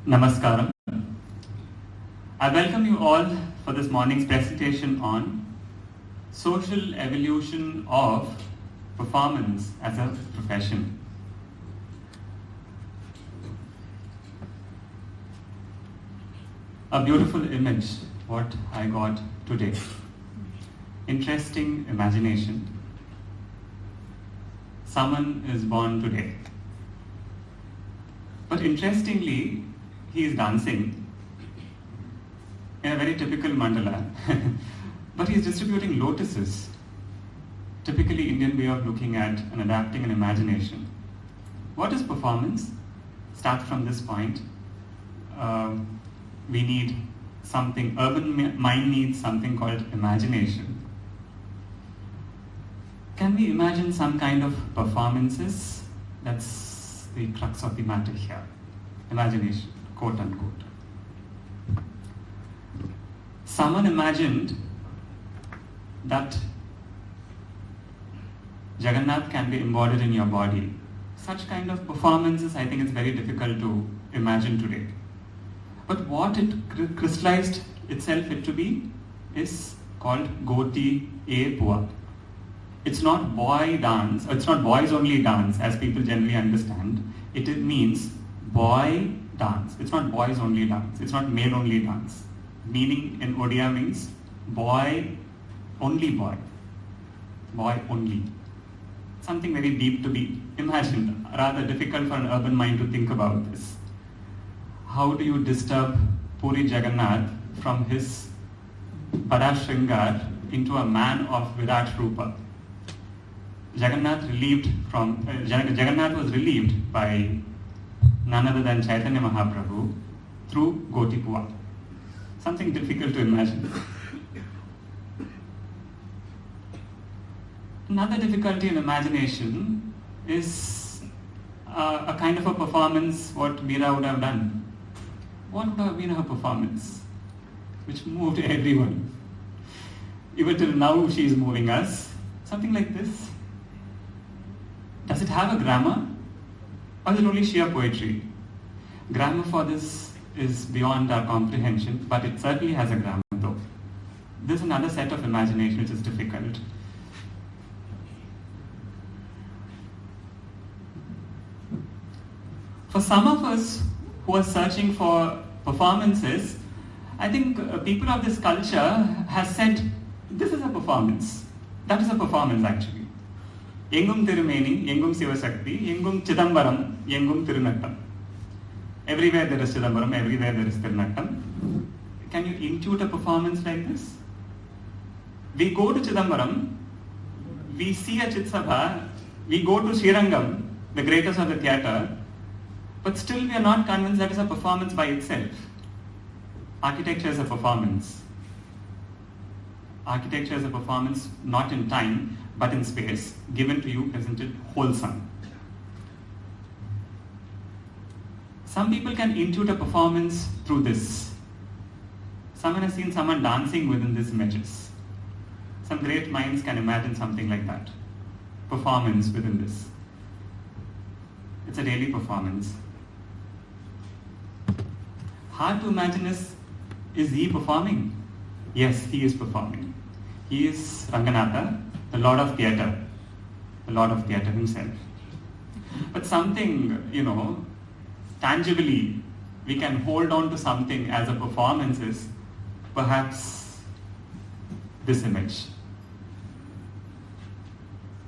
Namaskaram. I welcome you all for this morning's presentation on social evolution of performance as a profession. A beautiful image, what I got today. Interesting imagination. Someone is born today. But interestingly, he is dancing in a very typical mandala, but he is distributing lotuses. Typically Indian way of looking at and adapting an imagination. What is performance? Start from this point. We need something, urban mind needs something called imagination. Can we imagine some kind of performances? That's the crux of the matter here. Imagination, quote unquote. Someone imagined that Jagannath can be embodied in your body. Such kind of performances, I think it's very difficult to imagine today. But what it crystallized itself to be is called Goti E Pua. It's not boy dance, it's not boys only dance as people generally understand. It means boy dance. It's not boys only dance. It's not male only dance. Meaning in Odia means boy, only boy. Boy only. Something very deep to be imagined. Rather difficult for an urban mind to think about this. How do you disturb Puri Jagannath from his Parashringar into a man of Virat Rupa? Jagannath was relieved by none other than Chaitanya Mahaprabhu through Gotipua. Something difficult to imagine. Another difficulty in imagination is a kind of a performance what Meena would have done. What would have been her performance? Which moved everyone. Even till now she is moving us. Something like this. Does it have a grammar? Or is it only sheer poetry? Grammar for this is beyond our comprehension, but it certainly has a grammar though. This is another set of imagination which is difficult. For some of us who are searching for performances, I think people of this culture has said, this is a performance. That is a performance actually. Yengum Tirumeni, Yengum Sivasakti, Yengum Chidambaram, Yengum Tirunattam. Everywhere there is Chidambaram, everywhere there is Tirunattam. Can you intuit a performance like this? We go to Chidambaram, we see a Chitsabha, we go to Srirangam, the greatest of the theatre, but still we are not convinced that is a performance by itself. Architecture is a performance. Architecture is a performance not in time, but in space, given to you, presented wholesome. Some people can intuit a performance through this. Someone has seen someone dancing within these images. Some great minds can imagine something like that. Performance within this. It's a daily performance. Hard to imagine is he performing? Yes, he is performing. He is Ranganatha, the Lord of Theatre. The Lord of Theatre himself. But something, tangibly, we can hold on to something as a performance is perhaps this image.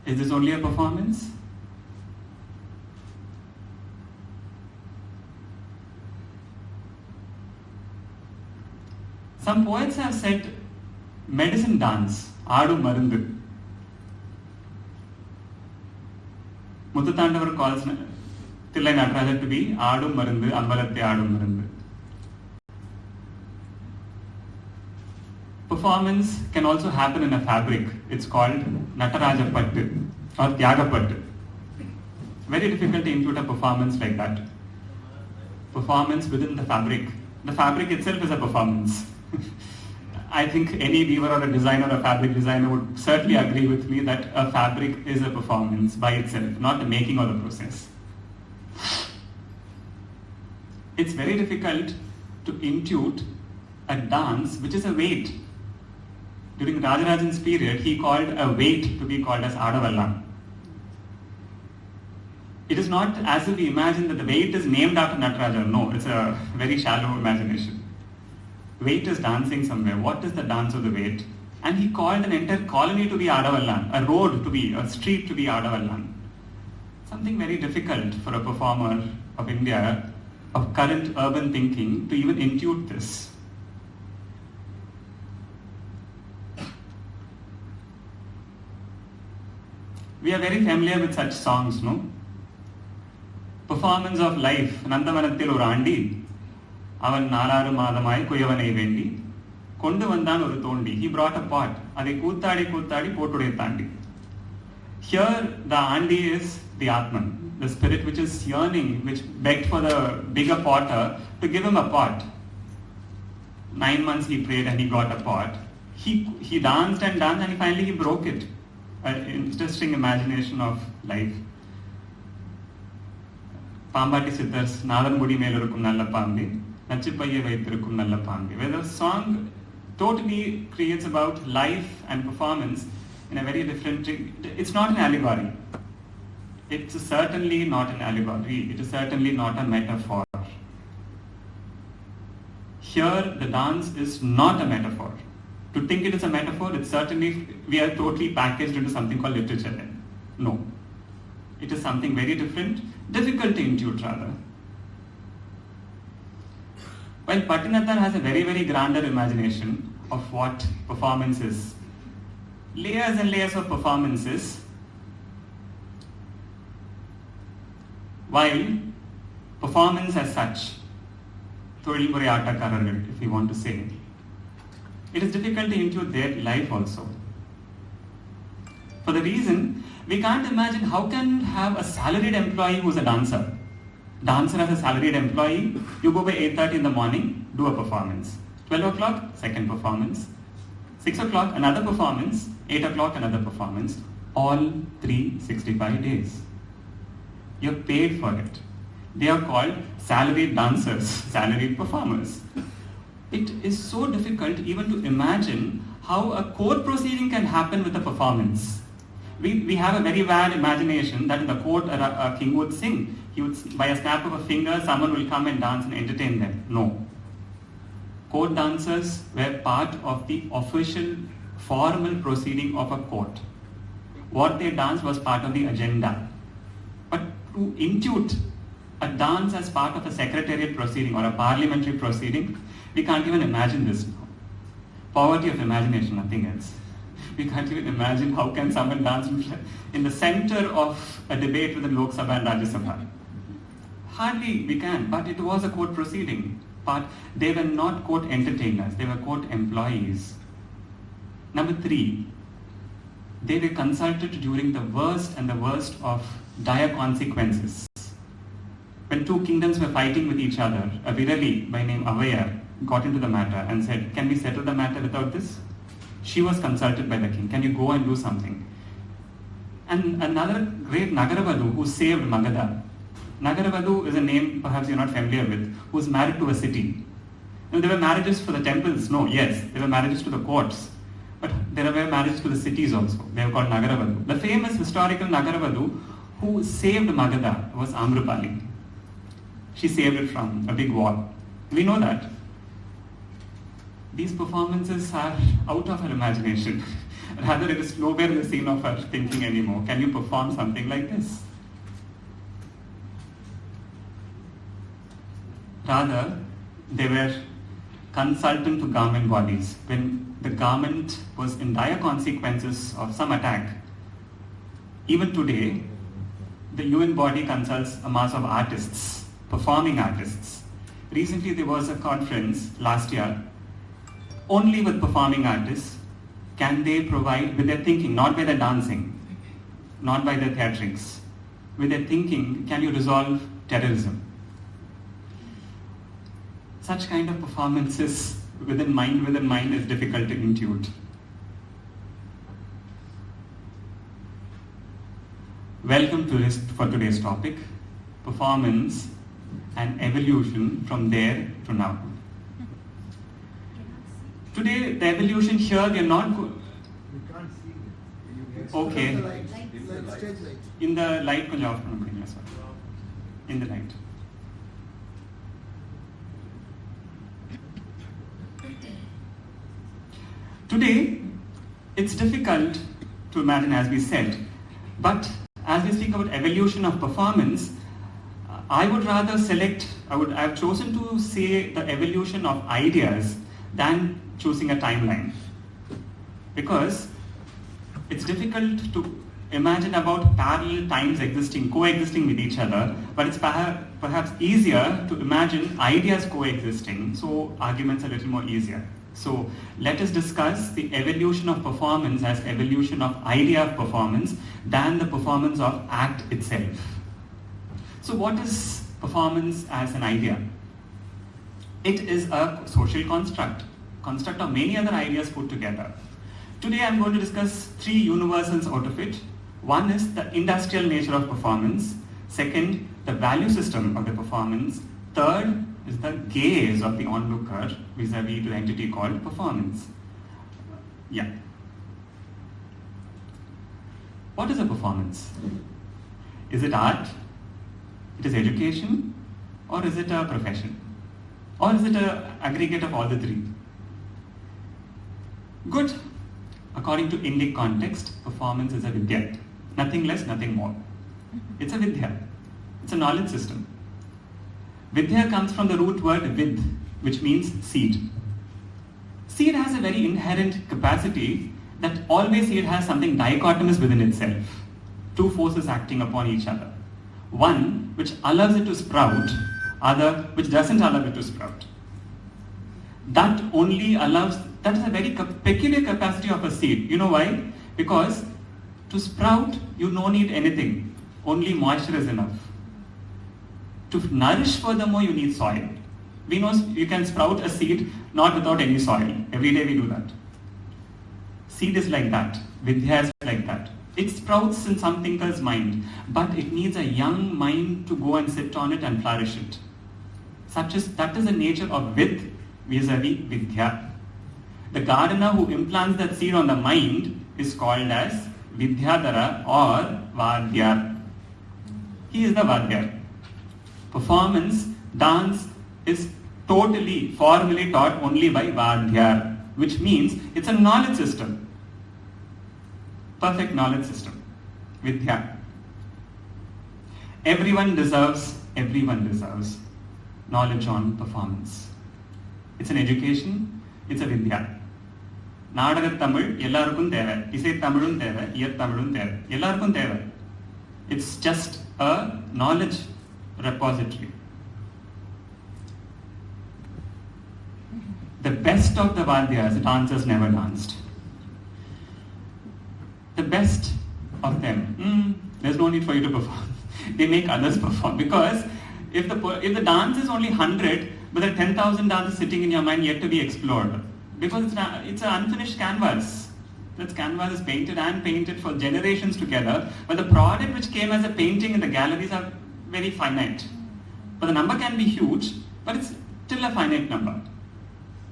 Is this only a performance? Some poets have said, medicine dance, Aadu Marundu. Muthiah calls Thillai Nataraja to be Aadu Marundu, Ambalatte Aadu Marundu. Performance can also happen in a fabric. It's called Nataraja Pattu or Tyaga Pattu. Very difficult to input a performance like that. Performance within the fabric. The fabric itself is a performance. I think any weaver or a designer or a fabric designer would certainly agree with me that a fabric is a performance by itself, not the making or the process. It's very difficult to intuit a dance which is a weight. During Rajarajan's period, he called a weight to be called as Adavallan. It is not as if we imagine that the weight is named after Natarajan. No, it's a very shallow imagination. Weight is dancing somewhere. What is the dance of the weight? And he called an entire colony to be Adavallan, a road to be, a street to be Adavallan. Something very difficult for a performer of India, of current urban thinking, to even intuit this. We are very familiar with such songs, no? Performance of life. Nandavanathil oru aandi, avan naalaru maadamai kuyavanai vendi, kondu vandan oru thondi. He brought a pot. Adai koothadi potude thandi. Here the Andi is the Atman, the spirit which is yearning, which begged for the bigger potter to give him a pot. 9 months he prayed and he got a pot. He danced and finally he broke it. An interesting imagination of life. Pambati Siddhars, Nadan Mudi Melurukkum Nalla Pambi, Nachippaye Vaithirukkum Nalla Pambi, where the song totally creates about life and performance in a very different. It's not an allegory. It's certainly not an allegory. It is certainly not a metaphor. Here, the dance is not a metaphor. To think it is a metaphor, it's certainly, we are totally packaged into something called literature then. No. It is something very different, difficult to intuit rather. While Patinathan has a very, very grander imagination of what performance is, layers and layers of performances, while performance as such, Tholilmurai Attakarargal, if you want to say, it is difficult to intuit their life also. For the reason, we can't imagine how can you have a salaried employee who's a dancer. Dancer as a salaried employee, you go by 8:30 in the morning, do a performance. 12 o'clock, second performance. 6 o'clock, another performance. 8 o'clock, another performance. All 365 days. You're paid for it. They are called salaried dancers, salaried performers. It is so difficult even to imagine how a court proceeding can happen with a performance. We have a very bad imagination that in the court a king would sing. He would, by a snap of a finger, someone will come and dance and entertain them. No. Court dancers were part of the official, formal proceeding of a court. What they danced was part of the agenda. But to intuit a dance as part of a secretariat proceeding or a parliamentary proceeding, we can't even imagine this now. Poverty of imagination, nothing else. We can't even imagine how can someone dance in the center of a debate within Lok Sabha and Rajya Sabha. Hardly we can, but it was a court proceeding. But they were not court entertainers, they were court employees. Number 3, they were consulted during the worst and the worst of dire consequences. When 2 kingdoms were fighting with each other, a Virali by name Avayar got into the matter and said, can we settle the matter without this? She was consulted by the king, can you go and do something? And another great Nagaravadu who saved Magadha. Nagaravadu is a name perhaps you're not familiar with, who was married to a city. Now, there were marriages for the temples, no, yes, there were marriages to the courts. But there were marriages to the cities also. They were called Nagaravadu. The famous historical Nagaravadu who saved Magadha was Amrapali. She saved it from a big war. We know that. These performances are out of her imagination. Rather, it is nowhere in the scene of her thinking anymore. Can you perform something like this? Rather, they were consultant to government bodies. When the government was in dire consequences of some attack, even today, the UN body consults a mass of artists, performing artists. Recently, there was a conference last year, only with performing artists can they provide with their thinking, not by their dancing, not by their theatrics. With their thinking, can you resolve terrorism? Such kind of performances within mind is difficult to intuit. Welcome to for today's topic, performance and evolution from there to now. Today, the evolution here, we are not... You can't see it. Okay. Stage light. In the light, konja off panna mudiyum, sir. In the light. Today, it's difficult to imagine, as we said, but as we speak about evolution of performance, I would rather select, I've chosen to say the evolution of ideas than choosing a timeline. Because it's difficult to imagine about parallel times coexisting with each other, but it's perhaps easier to imagine ideas coexisting, so arguments are a little more easier. So let us discuss the evolution of performance as evolution of idea of performance than the performance of act itself. So what is performance as an idea? It is a social construct of many other ideas put together. Today I'm going to discuss three universals out of it. One is the industrial nature of performance. Second, the value system of the performance. Third is the gaze of the onlooker vis-a-vis to the entity called performance. Yeah. What is a performance? Is it art? It is education? Or is it a profession? Or is it an aggregate of all the three? Good. According to Indic context, performance is a vidya. Nothing less, nothing more. It's a vidya. It's a knowledge system. Vidya comes from the root word vid, which means seed. Seed has a very inherent capacity that always seed has something dichotomous within itself. Two forces acting upon each other. One which allows it to sprout, other which doesn't allow it to sprout. That is a very peculiar capacity of a seed. You know why? Because to sprout, you don't need anything. Only moisture is enough. To nourish furthermore, you need soil. We know you can sprout a seed not without any soil. Every day we do that. Seed is like that. Vidya is like that. It sprouts in some thinker's mind, but it needs a young mind to go and sit on it and flourish it. That is the nature of vid vis-a-vis vidya. The gardener who implants that seed on the mind is called as Vidyadhara or Vadyar. He is the Vadyar. Performance, dance is totally, formally taught only by Vadyar, which means it's a knowledge system. Perfect knowledge system. Vidya. Everyone deserves knowledge on performance. It's an education, it's a Vidya. Nadaga Tamil, ellarukkum theva. Isai Tamilum theva, iyar Tamilum theva. Ellarukkum theva. It's just a knowledge repository. The best of the Vadyas, dancers never danced. The best of them, there's no need for you to perform. They make others perform, because if the dance is only 100, but there are 10,000 dances sitting in your mind yet to be explored, because it's an unfinished canvas. That canvas is painted for generations together, but the product which came as a painting in the galleries are very finite. But the number can be huge, but it's still a finite number.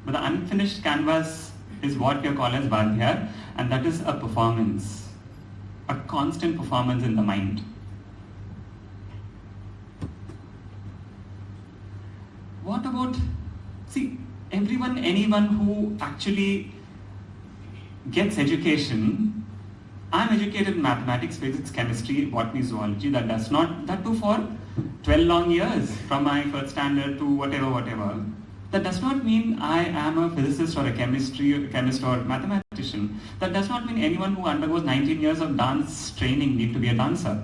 But the unfinished canvas is what we call as Vadhyar, and that is a performance, a constant performance in the mind. What about, anyone who actually gets education, I'm educated in mathematics, physics, chemistry, botany, zoology, that too for 12 long years, from my first standard to whatever. That does not mean I am a physicist or a chemist or mathematician. That does not mean anyone who undergoes 19 years of dance training need to be a dancer.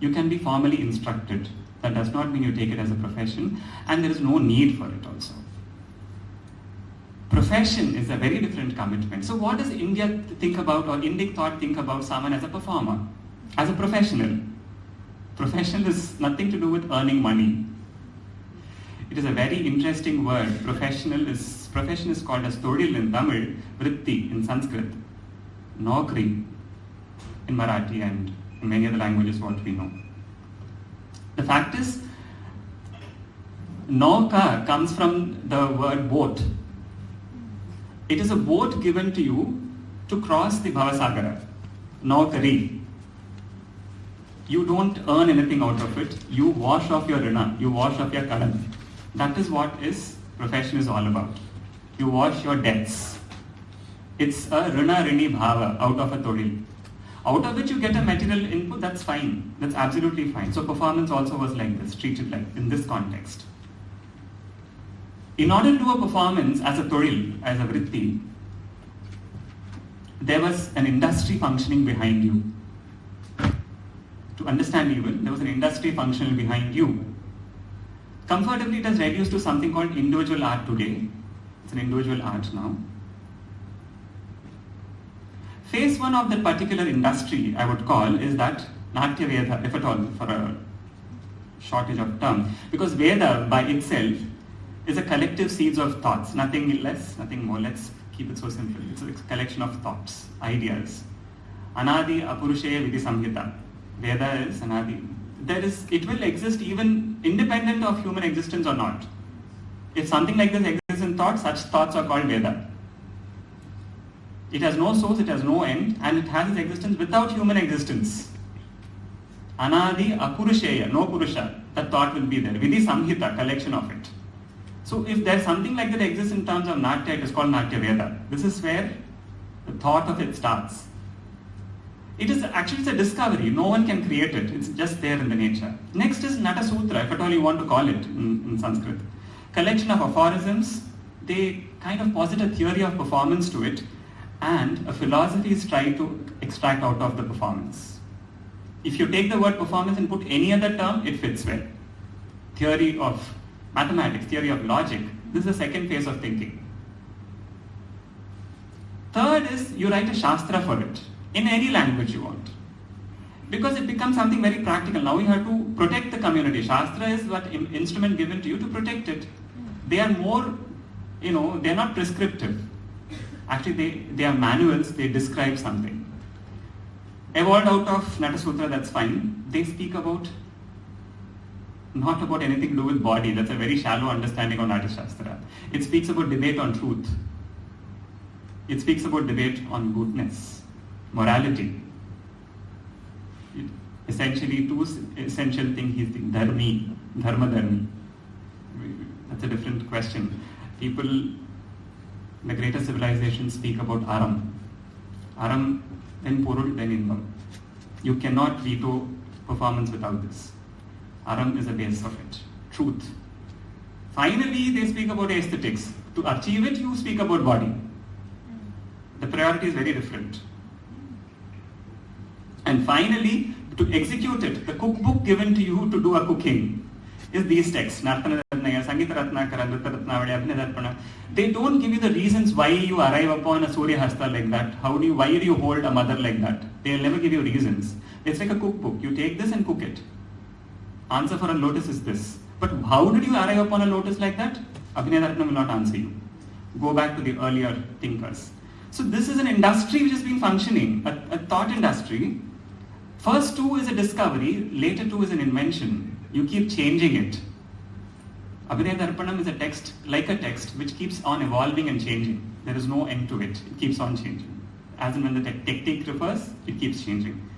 You can be formally instructed. That does not mean you take it as a profession, and there is no need for it also. Profession is a very different commitment. So what does India think about, or Indic thought think about someone as a performer, as a professional? Profession is nothing to do with earning money. It is a very interesting word. Profession is called as Todil in Tamil, Vritti in Sanskrit, Naukri in Marathi, and in many other languages what we know. The fact is, Nauka comes from the word boat. It is a boat given to you to cross the Bhavasagara. Naukari. You don't earn anything out of it. You wash off your rina. You wash off your karan. That is what is profession is all about. You wash your debts. It's a rina rini bhava out of a todil. Out of which you get a material input, that's fine. That's absolutely fine. So performance also was like this, treated like in this context. In order to do a performance as a todil, as a vritti, there was an industry functioning behind you. To understand even, there was an industry functioning behind you. Comfortably, it has reduced to something called individual art today. It's an individual art now. Phase one of that particular industry, I would call, is that Natya Veda, if at all, for a shortage of term. Because Veda by itself is a collective seeds of thoughts, nothing less, nothing more. Let's keep it so simple. It's a collection of thoughts, ideas. Anadi Apurusheya Vidhi Samhita. Veda is Anadi. It will exist even independent of human existence or not. If something like this exists in thought, such thoughts are called Veda. It has no source, it has no end, and it has its existence without human existence. Anadi Apurusheya, no Purusha, that thought will be there. Vidhi Samhita, collection of it. So if there's something like that exists in terms of Natya, it is called Natya Veda. This is where the thought of it starts. It's a discovery. No one can create it. It's just there in the nature. Next is Nata Sutra, if at all you want to call it in Sanskrit. Collection of aphorisms. They kind of posit a theory of performance to it, and a philosophy is trying to extract out of the performance. If you take the word performance and put any other term, it fits well. Theory of mathematics, theory of logic. This is the second phase of thinking. Third is you write a shastra for it, in any language you want. Because it becomes something very practical. Now you have to protect the community. Shastra is what instrument given to you to protect it. They are more, they are not prescriptive. Actually, they are manuals, they describe something. Evolved out of Nata Sutra, that's fine. They speak about, not about anything to do with body. That's a very shallow understanding of Nata Shastra. It speaks about debate on truth. It speaks about debate on goodness, morality. Essentially, two essential things he's thinking. Dharma dharmi. That's a different question. People in the greater civilizations speak about aram. Aram, then purul, then invam. You cannot veto performance without this. Aram is the base of it. Truth. Finally, they speak about aesthetics. To achieve it, you speak about body. The priority is very different. And finally, to execute it, the cookbook given to you to do a cooking is these texts. Nartana Ratnaya, Sangita Ratnakara, Nritta Ratnavali, Abhinaya Darpana. They don't give you the reasons why you arrive upon a Surya Hasta like that. Why do you hold a mother like that? They'll never give you reasons. It's like a cookbook. You take this and cook it. Answer for a lotus is this. But how did you arrive upon a lotus like that? Abhinaya Darpana will not answer you. Go back to the earlier thinkers. So this is an industry which has been functioning, a thought industry. First two is a discovery, later two is an invention. You keep changing it. Abhinaya Darpanam is a text, like a text, which keeps on evolving and changing. There is no end to it. It keeps on changing. As and when the technique refers, it keeps changing.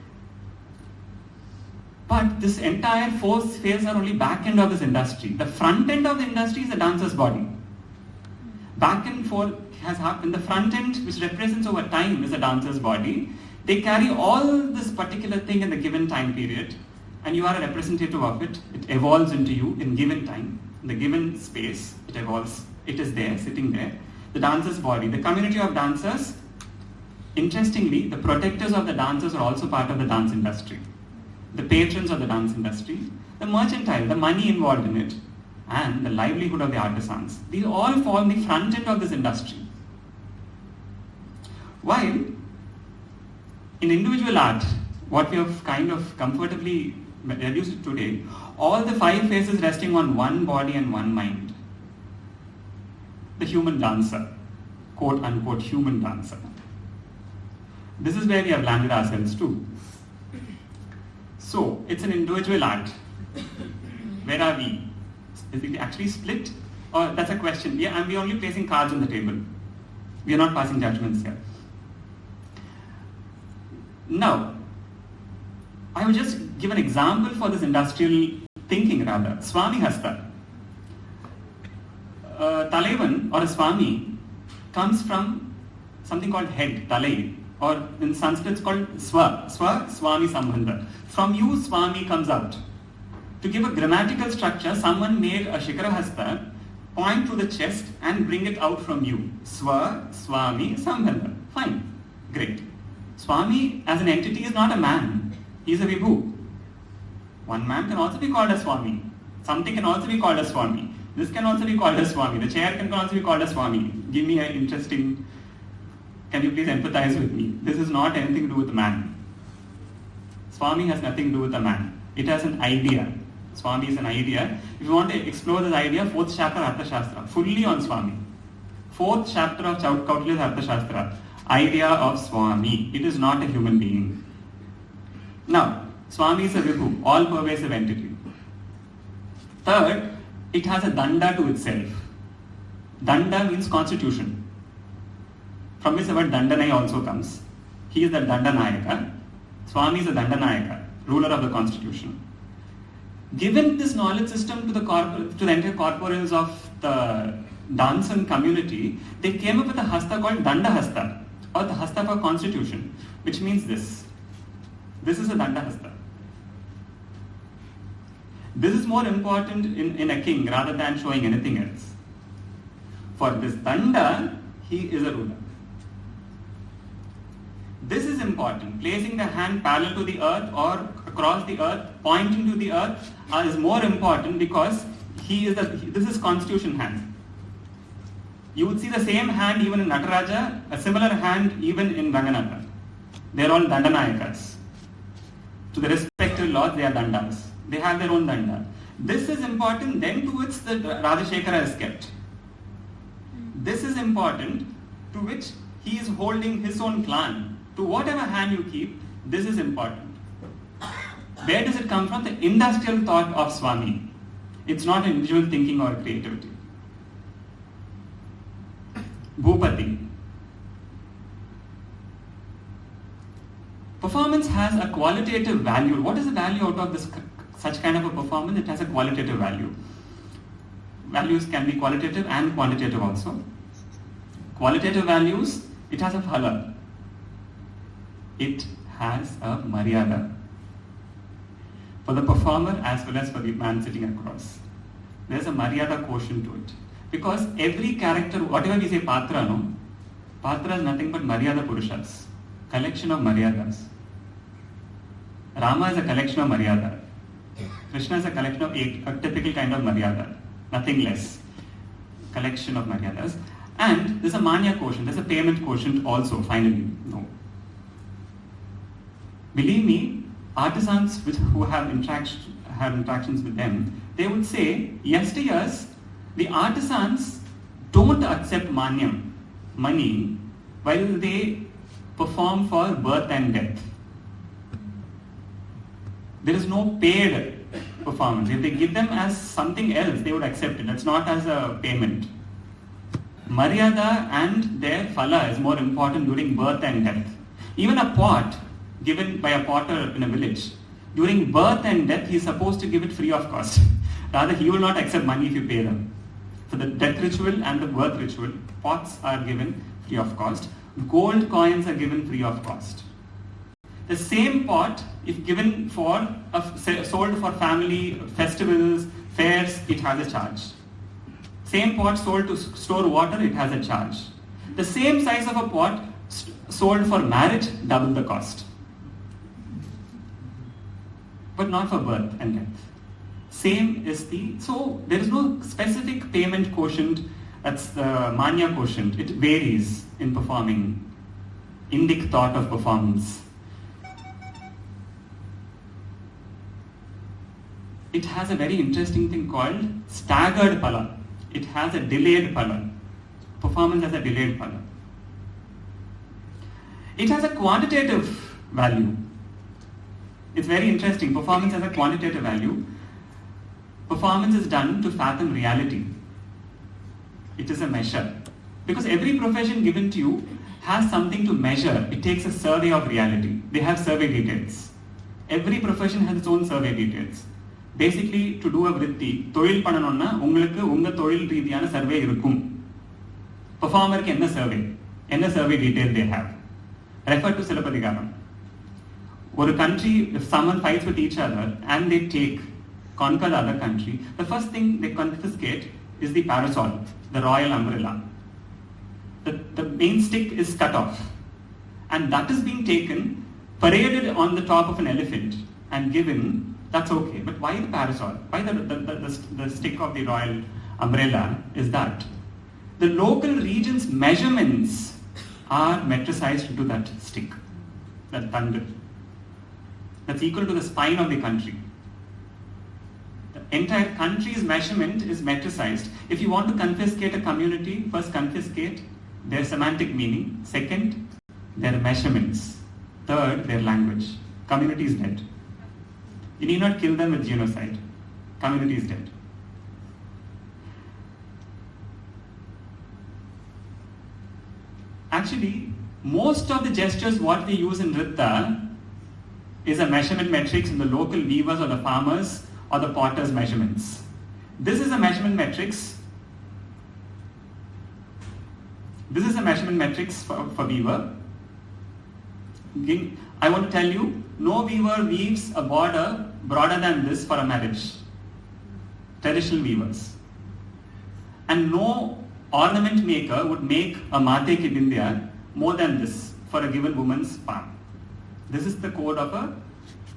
But this entire four phases are only back end of this industry. The front end of the industry is the dancer's body. Back and forth has happened. The front end, which represents over time, is the dancer's body. They carry all this particular thing in the given time period, and you are a representative of it. It evolves into you in given time, in the given space. It evolves. It is there, sitting there. The dancer's body, the community of dancers. Interestingly, the protectors of the dancers are also part of the dance industry. The patrons of the dance industry, the mercantile, the money involved in it, and the livelihood of the artisans. These all form the front end of this industry. While in individual art, what we have kind of comfortably reduced it today, all the five phases resting on one body and one mind. The human dancer, quote unquote human dancer. This is where we have landed ourselves too. So, it's an individual art. Where are we? Is it actually split? Or that's a question. Yeah, and we're only placing cards on the table. We are not passing judgments here. Now, I will just give an example for this industrial thinking rather. Swami Hasta. Talaivan or a Swami comes from something called head, Talai, or in Sanskrit it's called Swa, Swami Sambandha. From you, Swami comes out. To give a grammatical structure, someone made a Shikara Hasta, point to the chest and bring it out from you. Swa, Swami, Sambandha. Fine. Great. Swami as an entity is not a man. He is a Vibhu. One man can also be called a Swami. Something can also be called a Swami. This can also be called a Swami. The chair can also be called a Swami. Give me an interesting... Can you please empathize with me? This is not anything to do with a man. Swami has nothing to do with a man. It has an idea. Swami is an idea. If you want to explore this idea, 4th chapter Arthashastra, fully on Swami. 4th chapter of Kautilya's Arthashastra, idea of Swami. It is not a human being. Now, Swami is a Vibhu, all-pervasive entity. Third, it has a danda to itself. Danda means constitution. From which the word Dandanai also comes. He is the Dandanayaka. Swami is the Dandanayaka, ruler of the constitution. Given this knowledge system to the entire corporeals of the Dansan community, they came up with a hasta called Danda Hasta, or the hasta for constitution, which means this. This is a Danda Hasta. This is more important in a king rather than showing anything else. For this Danda, he is a ruler. This is important. Placing the hand parallel to the earth or across the earth, pointing to the earth is more important because this is constitution hand. You would see the same hand even in Nataraja, a similar hand even in Ranganatha. They are all Dandanayakas. To the respective lords, they are Dandas. They have their own Danda. This is important, then to which the Rajashekara is kept. This is important, to which he is holding his own clan. To whatever hand you keep, this is important. Where does it come from? The industrial thought of Swami. It's not individual thinking or creativity. Bhupati. Performance has a qualitative value. What is the value out of this such kind of a performance? It has a qualitative value. Values can be qualitative and quantitative also. Qualitative values, it has a phala. It has a maryada. For the performer as well as for the man sitting across. There is a maryada quotient to it. Because every character, whatever we say patra, no? Patra is nothing but maryada purushas. Collection of maryadas. Rama is a collection of maryada. Krishna is a collection of a typical kind of maryada. Nothing less. Collection of maryadas. And there's a manya quotient, there's a payment quotient also, finally. No. Believe me, artisans who have interactions with them, they would say, yesteryears, the artisans don't accept manyam, money, while they perform for birth and death. There is no paid performance. If they give them as something else, they would accept it. That's not as a payment. Maryada and their phala is more important during birth and death. Even a pot given by a potter in a village, during birth and death he is supposed to give it free of cost. Rather, he will not accept money if you pay them. For the death ritual and the birth ritual, pots are given free of cost. Gold coins are given free of cost. The same pot, if given for sold for family festivals, fairs, it has a charge. Same pot sold to store water, it has a charge. The same size of a pot sold for marriage, double the cost. But not for birth and death. Same is so there is no specific payment quotient, that's the manya quotient. It varies in performing. Indic thought of performance. It has a very interesting thing called staggered phala. It has a delayed phala. Performance has a delayed phala. It has a quantitative value. It's very interesting. Performance has a quantitative value. Performance is done to fathom reality. It is a measure. Because every profession given to you has something to measure. It takes a survey of reality. They have survey details. Every profession has its own survey details. Basically, to do a vritti, தொழில் பண்ணணும்னா உங்களுக்கு உங்க தொழில் ரீதியான survey இருக்கும். Performer என்ன survey detail they have. Refer to Silappatikaram. ஒரு country, if someone fights with each other and they conquer the other country, the first thing they confiscate is the parasol, the royal umbrella. The main stick is cut off, and that is being taken, paraded on the top of an elephant and given. That's okay, but why the parasol? Why the stick of the royal umbrella is that the local region's measurements are metricized to that stick, that thunder. That's equal to the spine of the country. The entire country's measurement is metricized. If you want to confiscate a community, first confiscate their semantic meaning. Second, their measurements. Third, their language. Community is dead. You need not kill them with genocide. Community is dead. Actually, most of the gestures what we use in Nritta is a measurement matrix in the local weavers or the farmers or the potters' measurements. This is a measurement matrix. This is a measurement matrix for weaver. I want to tell you, no weaver weaves a border broader than this for a marriage. Traditional weavers. And no ornament maker would make a mate in India more than this for a given woman's palm. This is the code of a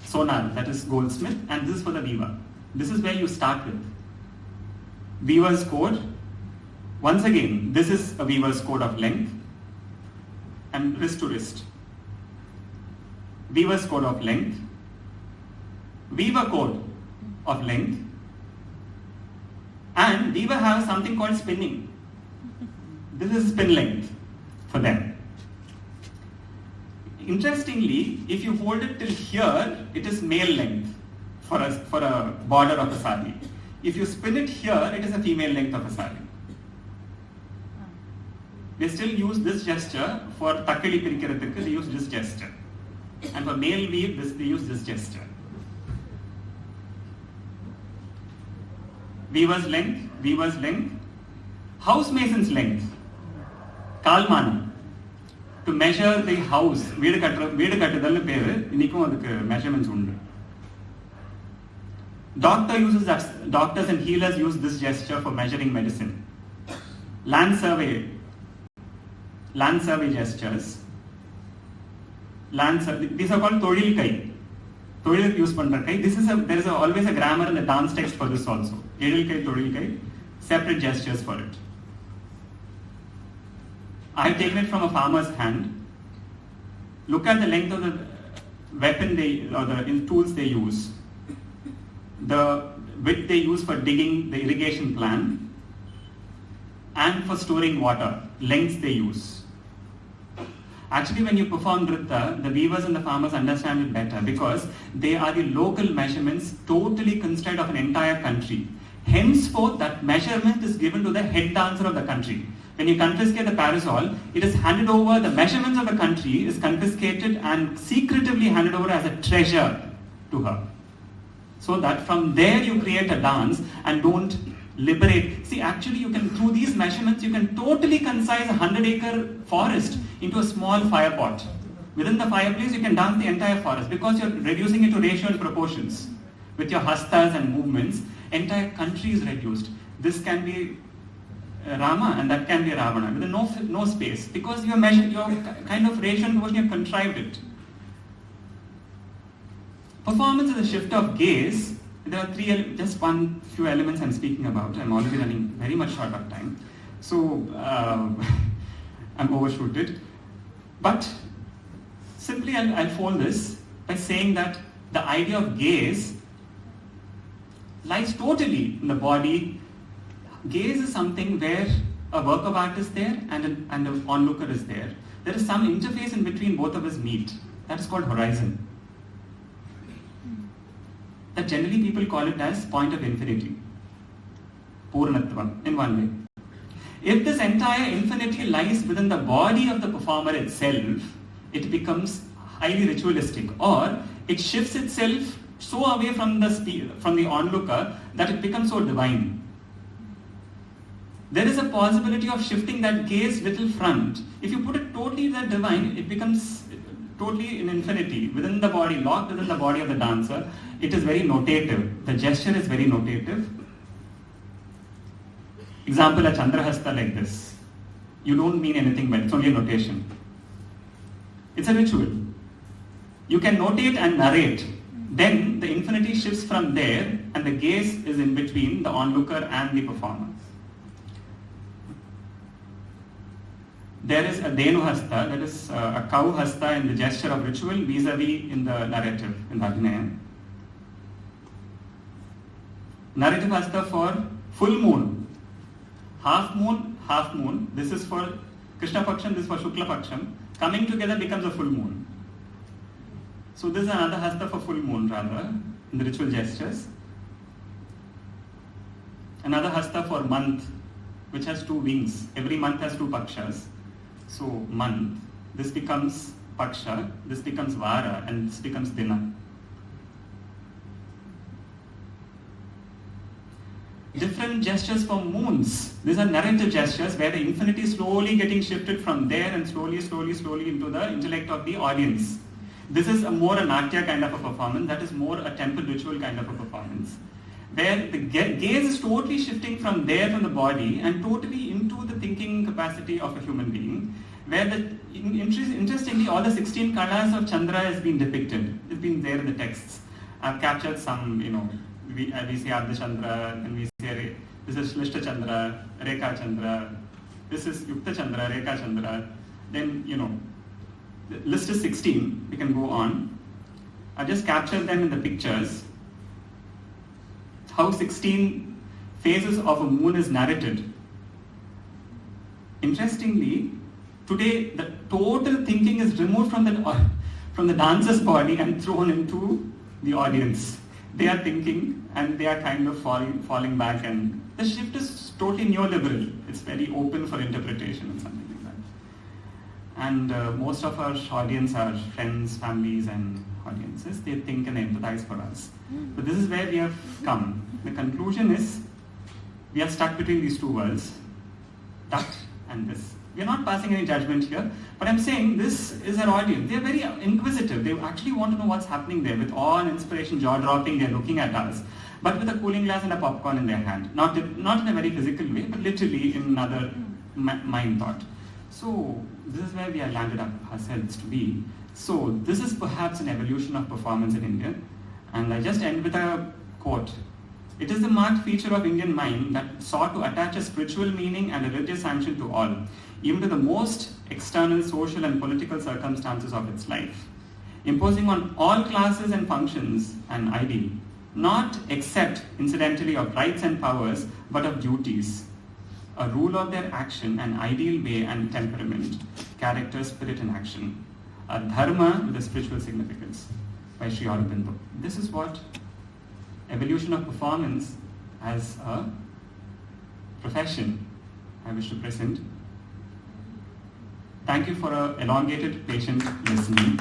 sonar, that is goldsmith, and this is for the weaver. This is where you start with. Weaver's code. Once again, this is a weaver's code of length and wrist to wrist. Weaver's code of length. Weaver code of length. And weaver has something called spinning. This is spin length for them. Interestingly, if you hold it till here, it is male length for a border of a sari. If you spin it here, it is a female length of a sari. They still use this gesture for takkali pirikkiradhukku, they use this gesture. And for male weave, they use this gesture. Weaver's length. Housemason's length. Kalmanam. To measure the house, வீடு கட்டுதல்னு பேரு, இன்னைக்கும் அதுக்கு measurements உண்டு. Doctors and healers use this gesture for measuring medicine. Land survey gestures. These are called தொழில் கை. தொழிலுக்கு use பண்ற கை. There is always a grammar in the dance text for this also. எழில் கை, தொழில் கை, separate gestures for it. I have taken it from a farmer's hand. Look at the length of the weapon or the tools they use. The width they use for digging the irrigation plan and for storing water, lengths they use. Actually, when you perform Nritta, the weavers and the farmers understand it better because they are the local measurements totally constrained of an entire country. Henceforth, that measurement is given to the head dancer of the country. When you confiscate the parasol, it is handed over, the measurements of the country is confiscated and secretively handed over as a treasure to her. So that from there you create a dance and don't liberate. See, actually through these measurements, you can totally concise a 100-acre forest into a small fire pot. Within the fireplace, you can dance the entire forest because you're reducing it to ratio and proportions. With your hastas and movements, entire country is reduced. This can be Rama and that can be Ravana with no space because you kind of ratio and proportion, you have contrived it. Performance is a shift of gaze. There are just few elements I'm speaking about. I'm already running very much short of time, so I'm overshooted. But simply I'll fold this by saying that the idea of gaze lies totally in the body. Gaze is something where a work of art is there and an onlooker is there. There is some interface in between both of us meet. That is called horizon. that generally people call it as point of infinity, Purnatvam, in one way. If this entire infinity lies within the body of the performer itself, it becomes highly ritualistic, or it shifts itself so away from the onlooker that it becomes so divine. There is a possibility of shifting that gaze little front. If you put it totally that divine, it becomes totally in infinity, within the body, locked within the body of the dancer. It is very notative. The gesture is very notative. Example, a Chandrahasta like this. You don't mean anything by it, it's only a notation. It's a ritual. You can notate and narrate. Then the infinity shifts from there and the gaze is in between the onlooker and the performer. There is a Dhenu Hasta, that is a cow hasta in the gesture of ritual vis-a-vis in the narrative, in the Abhinaya. Narrative hasta for full moon. Half moon, this is for Krishna Paksham, this is for Shukla Paksham. Coming together becomes a full moon. So this is another hasta for full moon rather, in the ritual gestures. Another hasta for month, which has 2 wings. Every month has 2 pakshas. So month, this becomes paksha, this becomes vara, and this becomes dina. Different gestures for moons. These are narrative gestures where the infinity is slowly getting shifted from there and slowly into the intellect of the audience. This is a more a Natya kind of a performance, that is more a temple ritual kind of a performance, where the gaze is totally shifting from the body and totally into the thinking capacity of a human being, where interestingly all the 16 kalas of Chandra has been depicted. It's been there in the texts. I've captured some, we say Ardha Chandra, and we say this is Shlishta Chandra, Rekha Chandra, this is Yukta Chandra, Rekha Chandra. Then, the list is 16, we can go on. I just captured them in the pictures. How 16 phases of a moon is narrated. Interestingly, today the total thinking is removed from the dancer's body and thrown into the audience. They are thinking and they are kind of falling back, and the shift is totally neoliberal. It's very open for interpretation and something like that. And most of our audience are friends, families and audiences. They think and empathize for us. But this is where we have come. The conclusion is we are stuck between these 2 worlds, that and this. We are not passing any judgment here, but I'm saying this is our audience. They are very inquisitive. They actually want to know what's happening there. With awe and inspiration, jaw-dropping, they're looking at us, but with a cooling glass and a popcorn in their hand. Not in a very physical way, but literally in another mind thought. So this is where we are landed up ourselves to be. So this is perhaps an evolution of performance in India. And I just end with a quote. It is the marked feature of Indian mind that sought to attach a spiritual meaning and a religious sanction to all, even to the most external social and political circumstances of its life, imposing on all classes and functions an ideal, not except incidentally of rights and powers, but of duties, a rule of their action, an ideal way and temperament, character, spirit and action, a dharma with a spiritual significance, by Sri Aurobindo. This is what evolution of performance as a profession I wish to present. Thank you for an elongated, patient listening.